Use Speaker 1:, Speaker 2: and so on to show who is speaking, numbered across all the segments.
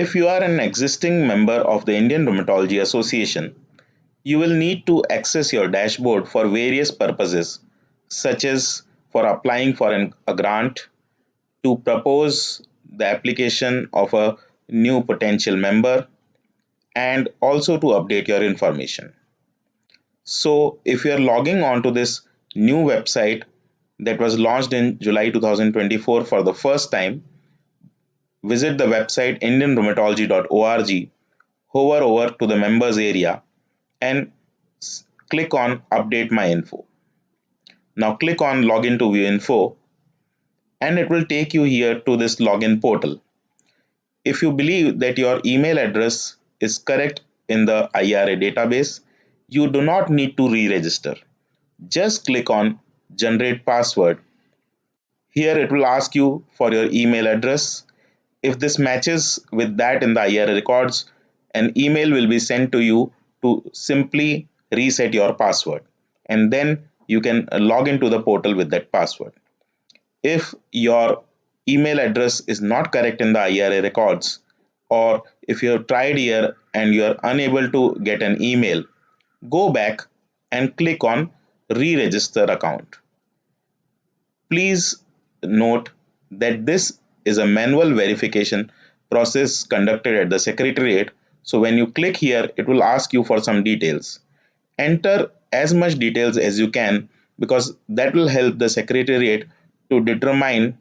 Speaker 1: If you are an existing member of the Indian Rheumatology Association, you will need to access your dashboard for various purposes, such as for applying for a grant, to propose the application of a new potential member, and also to update your information. So, if you are logging on to this new website that was launched in July 2024 for the first time, visit the website indianrheumatology.org, hover over to the members area, and click on Update My Info. Now click on Login to View Info, and it will take you here to this login portal. If you believe that your email address is correct in the IRA database, you do not need to re-register. Just click on Generate Password. Here it will ask you for your email address. If this matches with that in the IRA records, an email will be sent to you to simply reset your password, and then you can log into the portal with that password. If your email address is not correct in the IRA records, or if you have tried here and you are unable to get an email, go back and click on re-register account. Please note that this is a manual verification process conducted at the Secretariat. So when you click here, it will ask you for some details. Enter as much details as you can, because that will help the Secretariat to determine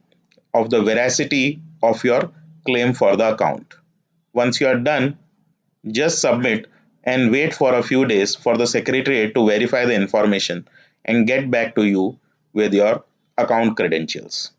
Speaker 1: of the veracity of your claim for the account. Once you are done, just submit and wait for a few days for the Secretariat to verify the information and get back to you with your account credentials.